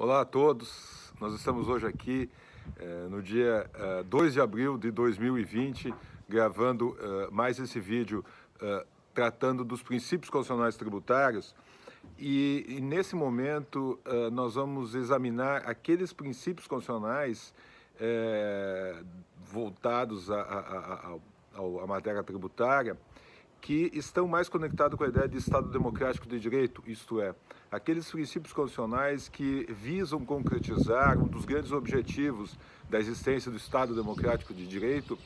Olá a todos, nós estamos hoje aqui no dia 2 de abril de 2020, gravando mais esse vídeo tratando dos princípios constitucionais tributários e nesse momento nós vamos examinar aqueles princípios constitucionais voltados à matéria tributária que estão mais conectados com a ideia de Estado democrático de direito, isto é, aqueles princípios constitucionais que visam concretizar um dos grandes objetivos da existência do Estado democrático de direito,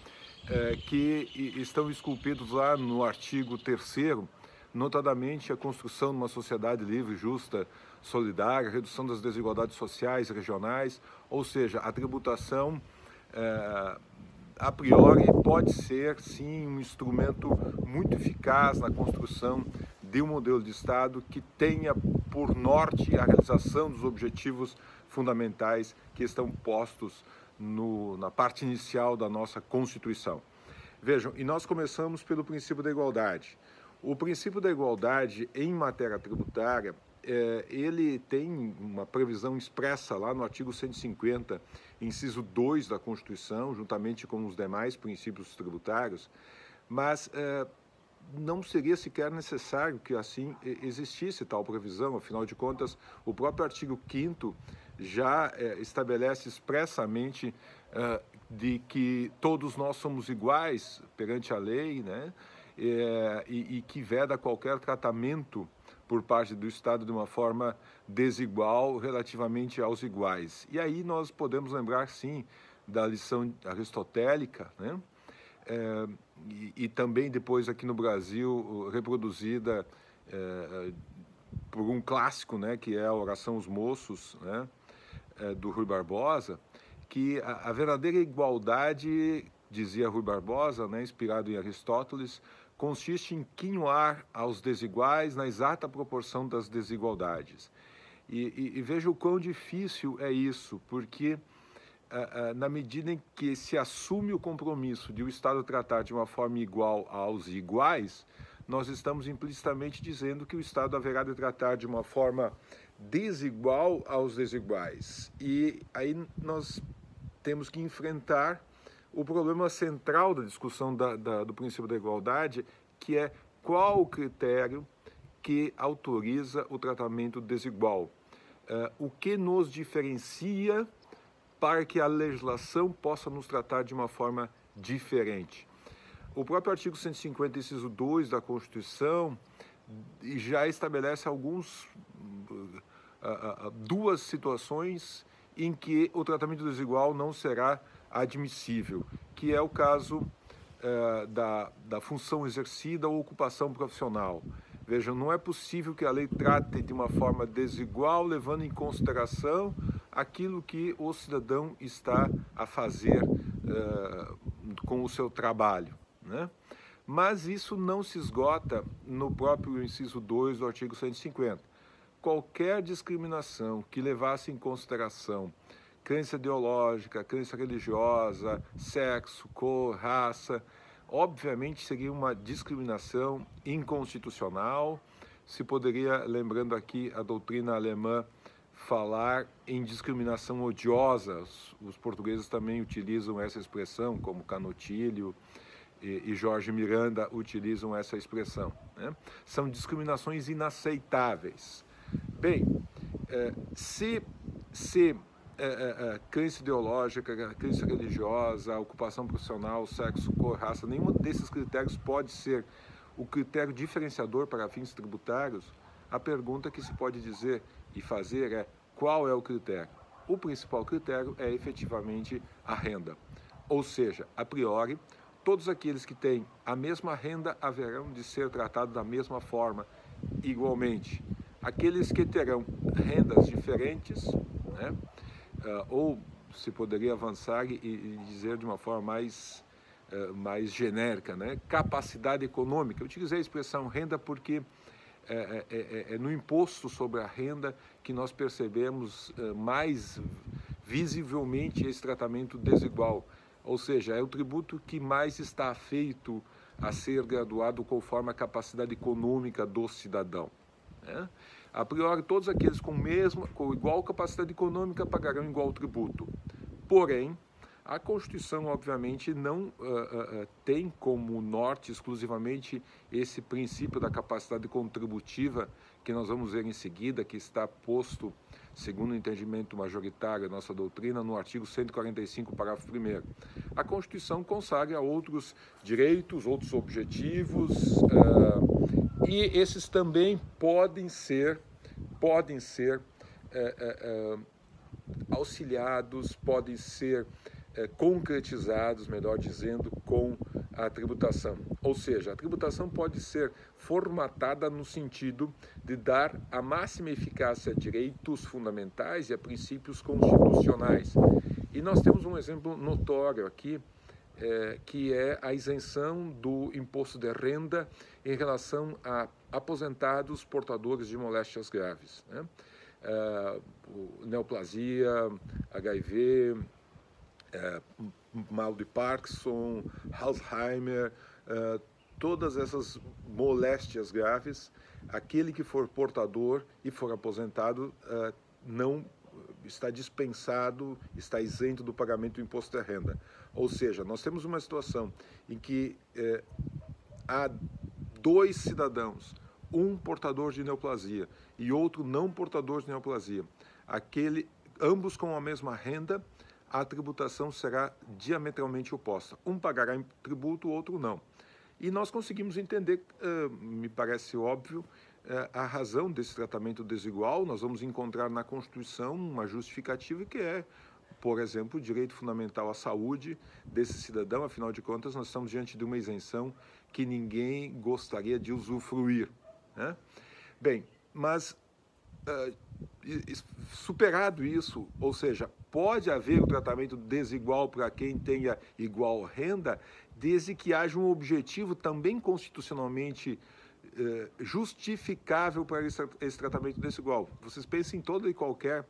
que estão esculpidos lá no artigo 3º, notadamente a construção de uma sociedade livre, justa, solidária, a redução das desigualdades sociais e regionais, ou seja, a tributação a priori pode ser sim um instrumento muito eficaz na construção de um modelo de Estado que tenha por norte a realização dos objetivos fundamentais que estão postos na parte inicial da nossa Constituição. Vejam, e nós começamos pelo princípio da igualdade. O princípio da igualdade em matéria tributária, ele tem uma previsão expressa lá no artigo 150, inciso 2 da Constituição, juntamente com os demais princípios tributários, mas não seria sequer necessário que assim existisse tal previsão, afinal de contas, o próprio artigo 5º já estabelece expressamente de que todos nós somos iguais perante a lei, né? E que veda qualquer tratamento por parte do Estado de uma forma desigual relativamente aos iguais. E aí nós podemos lembrar, sim, da lição aristotélica, né? E também depois aqui no Brasil reproduzida por um clássico, né, que é a Oração aos Moços, né, do Rui Barbosa, que a verdadeira igualdade, dizia Rui Barbosa, né, inspirado em Aristóteles, consiste em quinhoar aos desiguais na exata proporção das desigualdades. E veja o quão difícil é isso, porque na medida em que se assume o compromisso de o Estado tratar de uma forma igual aos iguais, nós estamos implicitamente dizendo que o Estado haverá de tratar de uma forma desigual aos desiguais. E aí nós temos que enfrentar o problema central da discussão do princípio da igualdade, que é qual o critério que autoriza o tratamento desigual. O que nos diferencia para que a legislação possa nos tratar de uma forma diferente. O próprio artigo 150, inciso 2 da Constituição, já estabelece duas situações em que o tratamento desigual não será admissível, que é o caso da função exercida ou ocupação profissional. Vejam, não é possível que a lei trate de uma forma desigual, levando em consideração aquilo que o cidadão está a fazer com o seu trabalho, né? Mas isso não se esgota no próprio inciso 2 do artigo 150. Qualquer discriminação que levasse em consideração crença ideológica, crença religiosa, sexo, cor, raça, obviamente seria uma discriminação inconstitucional. Se poderia, lembrando aqui a doutrina alemã, falar em discriminação odiosa. Os portugueses também utilizam essa expressão, como Canotilho e Jorge Miranda utilizam essa expressão, né? São discriminações inaceitáveis. Bem, se crença ideológica, crença religiosa, ocupação profissional, sexo, cor, raça, nenhum desses critérios pode ser o critério diferenciador para fins tributários, a pergunta que se pode dizer e fazer é: qual é o critério? O principal critério é efetivamente a renda. Ou seja, a priori, todos aqueles que têm a mesma renda haverão de ser tratados da mesma forma, igualmente. Aqueles que terão rendas diferentes, né, ou se poderia avançar e dizer de uma forma mais genérica, né, capacidade econômica. Eu utilizei a expressão renda porque é no imposto sobre a renda que nós percebemos mais visivelmente esse tratamento desigual. Ou seja, é o tributo que mais está afeito a ser graduado conforme a capacidade econômica do cidadão, né? A priori, todos aqueles com igual capacidade econômica pagarão igual tributo. Porém, a Constituição, obviamente, não tem como norte exclusivamente esse princípio da capacidade contributiva, que nós vamos ver em seguida, que está posto, segundo o entendimento majoritário da nossa doutrina, no artigo 145, parágrafo 1º. A Constituição consagra outros direitos, outros objetivos, e esses também podem ser auxiliados, podem ser concretizados, melhor dizendo, com a tributação. Ou seja, a tributação pode ser formatada no sentido de dar a máxima eficácia a direitos fundamentais e a princípios constitucionais. E nós temos um exemplo notório aqui, que é a isenção do imposto de renda em relação a aposentados portadores de moléstias graves, né? Neoplasia, HIV, mal de Parkinson, Alzheimer, todas essas moléstias graves, aquele que for portador e for aposentado não está dispensado, está isento do pagamento do imposto de renda. Ou seja, nós temos uma situação em que há dois cidadãos, um portador de neoplasia e outro não portador de neoplasia, ambos com a mesma renda, a tributação será diametralmente oposta. Um pagará em tributo, o outro não. E nós conseguimos entender, me parece óbvio, a razão desse tratamento desigual. Nós vamos encontrar na Constituição uma justificativa que é, por exemplo, o direito fundamental à saúde desse cidadão. Afinal de contas, nós estamos diante de uma isenção que ninguém gostaria de usufruir, né? Bem, mas superado isso, ou seja, pode haver um tratamento desigual para quem tenha igual renda, desde que haja um objetivo também constitucionalmente justificável para esse tratamento desigual. Vocês pensem em toda e qualquer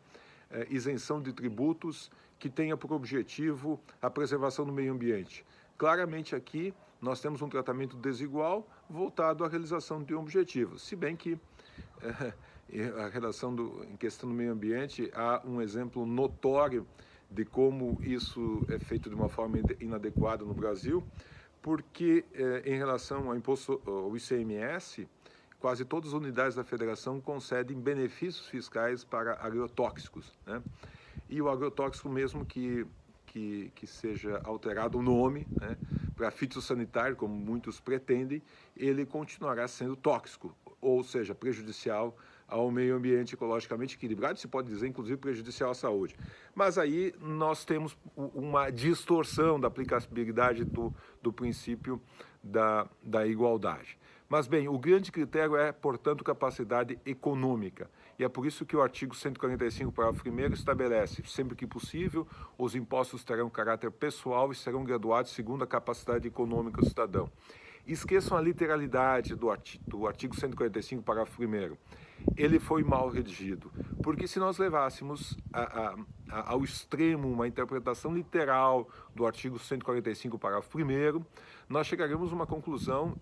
isenção de tributos que tenha por objetivo a preservação do meio ambiente. Claramente aqui nós temos um tratamento desigual voltado à realização de um objetivo, se bem que a relação em questão do meio ambiente, há um exemplo notório de como isso é feito de uma forma inadequada no Brasil, porque em relação ao imposto, ao ICMS, quase todas as unidades da federação concedem benefícios fiscais para agrotóxicos, né? E o agrotóxico, mesmo que seja alterado o nome, né, para fitossanitário, como muitos pretendem, ele continuará sendo tóxico, ou seja, prejudicial ao meio ambiente ecologicamente equilibrado, se pode dizer, inclusive, prejudicial à saúde. Mas aí nós temos uma distorção da aplicabilidade do princípio da igualdade. Mas, bem, o grande critério é, portanto, capacidade econômica. E é por isso que o artigo 145, parágrafo 1º, estabelece, sempre que possível, os impostos terão caráter pessoal e serão graduados segundo a capacidade econômica do cidadão. Esqueçam a literalidade do artigo 145, parágrafo 1º. Ele foi mal redigido, porque se nós levássemos ao extremo uma interpretação literal do artigo 145, parágrafo 1º, nós chegaremos a uma conclusão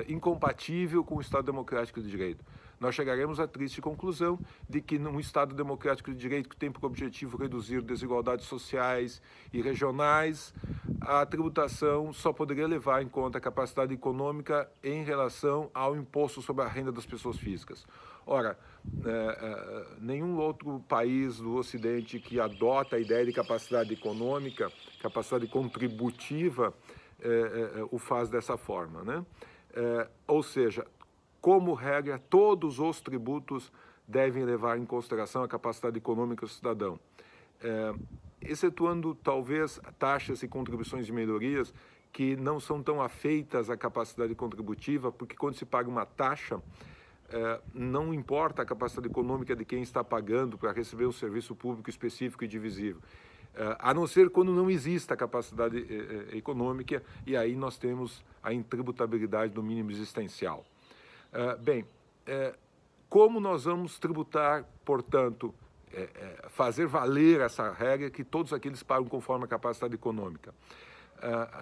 incompatível com o Estado Democrático de Direito. Nós chegaremos à triste conclusão de que num Estado Democrático de Direito que tem por objetivo reduzir desigualdades sociais e regionais, a tributação só poderia levar em conta a capacidade econômica em relação ao imposto sobre a renda das pessoas físicas. Ora, nenhum outro país do Ocidente que adota a ideia de capacidade econômica, capacidade contributiva, o faz dessa forma, né? Ou seja, como regra, todos os tributos devem levar em consideração a capacidade econômica do cidadão, excetuando talvez taxas e contribuições de melhorias que não são tão afeitas à capacidade contributiva, porque quando se paga uma taxa, não importa a capacidade econômica de quem está pagando para receber um serviço público específico e divisível, a não ser quando não exista a capacidade econômica, e aí nós temos a intributabilidade do mínimo existencial. Bem, como nós vamos tributar, portanto, fazer valer essa regra que todos aqueles pagam conforme a capacidade econômica?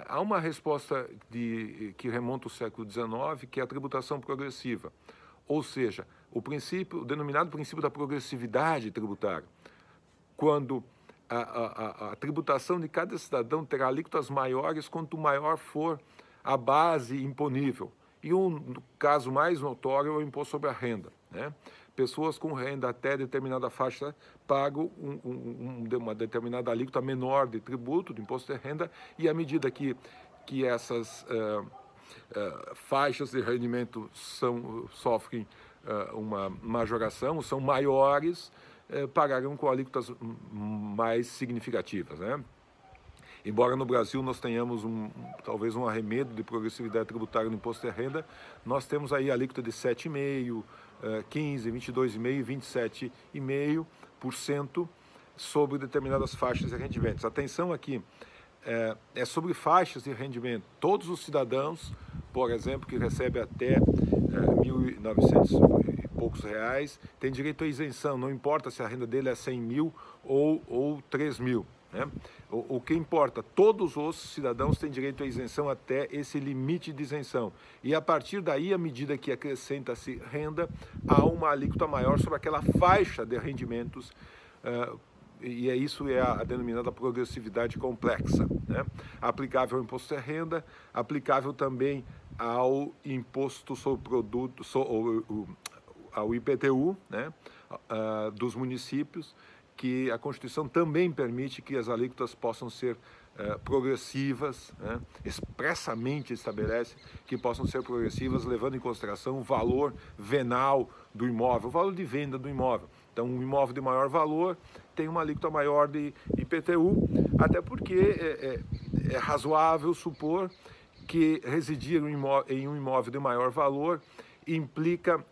Há uma resposta que remonta ao século XIX, que é a tributação progressiva. Ou seja, o denominado princípio da progressividade tributária, quando a tributação de cada cidadão terá alíquotas maiores quanto maior for a base imponível. E um caso mais notório é o imposto sobre a renda, né? Pessoas com renda até determinada faixa pagam uma determinada alíquota menor de tributo, de imposto de renda, e à medida que essas faixas de rendimento sofrem uma majoração, são maiores, pagarão com alíquotas mais significativas, né? Embora no Brasil nós tenhamos talvez um arremedo de progressividade tributária no imposto de renda, nós temos aí a alíquota de 7,5%, 15%, 22,5% e 27,5% sobre determinadas faixas de rendimentos. Atenção aqui, é sobre faixas de rendimento. Todos os cidadãos, por exemplo, que recebem até 1.900 e poucos reais, têm direito à isenção, não importa se a renda dele é 100 mil ou 3 mil. Né? O que importa, todos os cidadãos têm direito à isenção até esse limite de isenção. E a partir daí, à medida que acrescenta-se renda, há uma alíquota maior sobre aquela faixa de rendimentos, e isso é a denominada progressividade complexa, né? Aplicável ao imposto de renda, aplicável também ao imposto sobre produto, ao IPTU, né? Dos municípios, que a Constituição também permite que as alíquotas possam ser progressivas, né? Expressamente estabelece que possam ser progressivas, levando em consideração o valor venal do imóvel, o valor de venda do imóvel. Então, um imóvel de maior valor tem uma alíquota maior de IPTU, até porque é razoável supor que residir em um imóvel de maior valor implica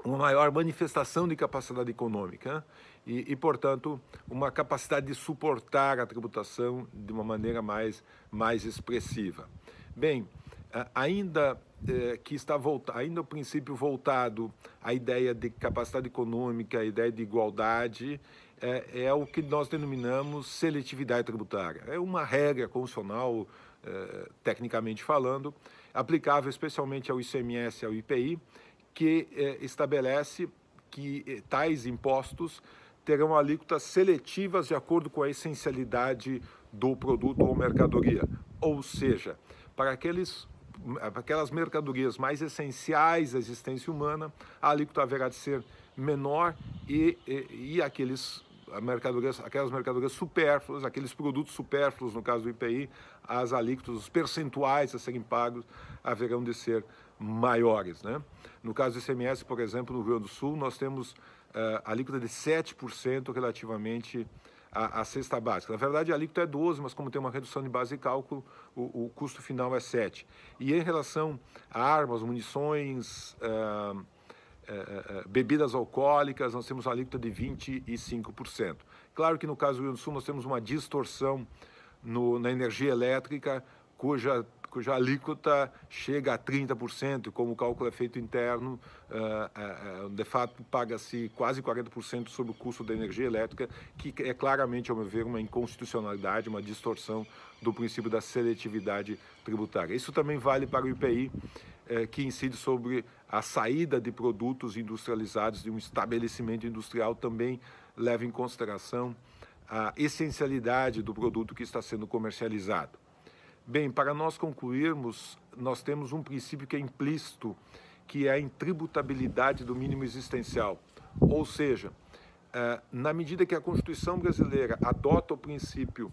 uma maior manifestação de capacidade econômica, né? E, portanto, uma capacidade de suportar a tributação de uma maneira mais expressiva. Bem, ainda o princípio voltado à ideia de capacidade econômica, à ideia de igualdade, é o que nós denominamos seletividade tributária. É uma regra constitucional, tecnicamente falando, aplicável especialmente ao ICMS e ao IPI, que estabelece que tais impostos terão alíquotas seletivas de acordo com a essencialidade do produto ou mercadoria. Ou seja, para aquelas mercadorias mais essenciais à existência humana, a alíquota haverá de ser menor e aquelas mercadorias supérfluas, aqueles produtos supérfluos, no caso do IPI, as alíquotas, os percentuais a serem pagos haverão de ser maiores, né? No caso do ICMS, por exemplo, no Rio Grande do Sul, nós temos alíquota de 7% relativamente à cesta básica. Na verdade, a alíquota é 12%, mas como tem uma redução de base de cálculo, o custo final é 7%. E em relação a armas, munições, bebidas alcoólicas, nós temos uma alíquota de 25%. Claro que no caso do Rio Grande do Sul nós temos uma distorção na energia elétrica, cuja alíquota chega a 30%, como o cálculo é feito interno, de fato paga-se quase 40% sobre o custo da energia elétrica, que é claramente, ao meu ver, uma inconstitucionalidade, uma distorção do princípio da seletividade tributária. Isso também vale para o IPI, que incide sobre a saída de produtos industrializados de um estabelecimento industrial, também leva em consideração a essencialidade do produto que está sendo comercializado. Bem, para nós concluirmos, nós temos um princípio que é implícito, que é a intributabilidade do mínimo existencial. Ou seja, na medida que a Constituição brasileira adota o princípio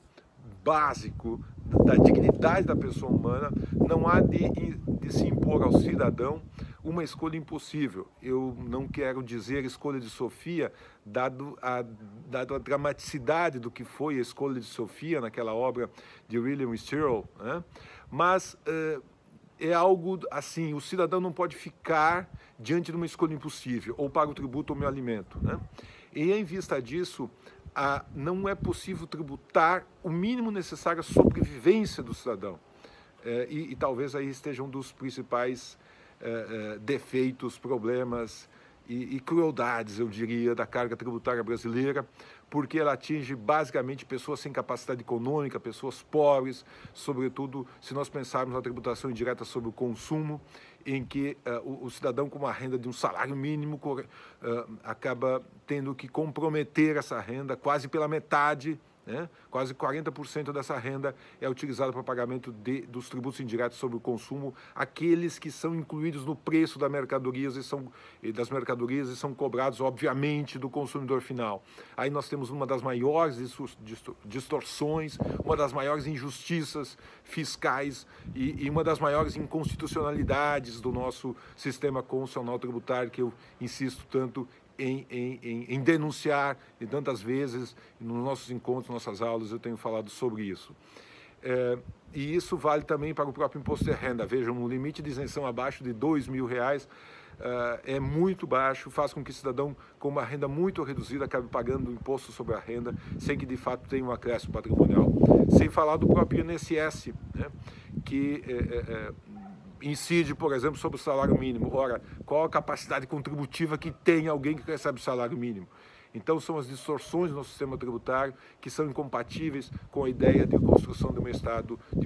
básico da dignidade da pessoa humana, não há de se impor ao cidadão uma escolha impossível. Eu não quero dizer escolha de Sofia, dado a dramaticidade do que foi a escolha de Sofia naquela obra de William Stirrell, né? Mas é algo assim, o cidadão não pode ficar diante de uma escolha impossível, ou paga o tributo ou meu alimento, né? E em vista disso, não é possível tributar o mínimo necessário à sobrevivência do cidadão. E talvez aí esteja um dos principais defeitos, problemas e crueldades, eu diria, da carga tributária brasileira, porque ela atinge basicamente pessoas sem capacidade econômica, pessoas pobres, sobretudo se nós pensarmos na tributação indireta sobre o consumo, em que o cidadão com uma renda de um salário mínimo acaba tendo que comprometer essa renda quase pela metade, né? Quase 40% dessa renda é utilizada para pagamento dos tributos indiretos sobre o consumo, aqueles que são incluídos no preço das mercadorias e são cobrados, obviamente, do consumidor final. Aí nós temos uma das maiores distorções, uma das maiores injustiças fiscais e uma das maiores inconstitucionalidades do nosso sistema constitucional tributário, que eu insisto tanto em denunciar, e tantas vezes nos nossos encontros, nossas aulas, eu tenho falado sobre isso. E isso vale também para o próprio imposto de renda. Vejam, um limite de isenção abaixo de R$2.000 é muito baixo, faz com que o cidadão com uma renda muito reduzida acabe pagando imposto sobre a renda, sem que de fato tenha um acréscimo patrimonial. Sem falar do próprio INSS, né, que incide, por exemplo, sobre o salário mínimo. Ora, qual a capacidade contributiva que tem alguém que recebe o salário mínimo? Então, são as distorções no nosso sistema tributário que são incompatíveis com a ideia de construção de um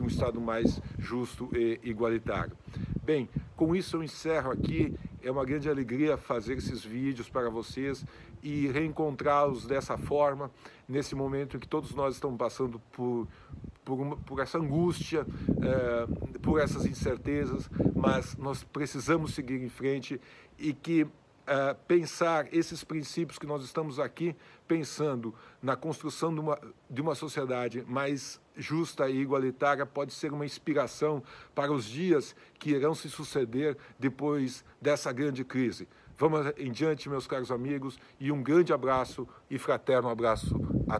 Estado mais justo e igualitário. Bem, com isso eu encerro aqui. É uma grande alegria fazer esses vídeos para vocês e reencontrá-los dessa forma, nesse momento em que todos nós estamos passando por essa angústia, por essas incertezas, mas nós precisamos seguir em frente e que pensar esses princípios que nós estamos aqui pensando na construção de uma sociedade mais justa e igualitária pode ser uma inspiração para os dias que irão se suceder depois dessa grande crise. Vamos em diante, meus caros amigos, e um grande abraço e fraterno abraço a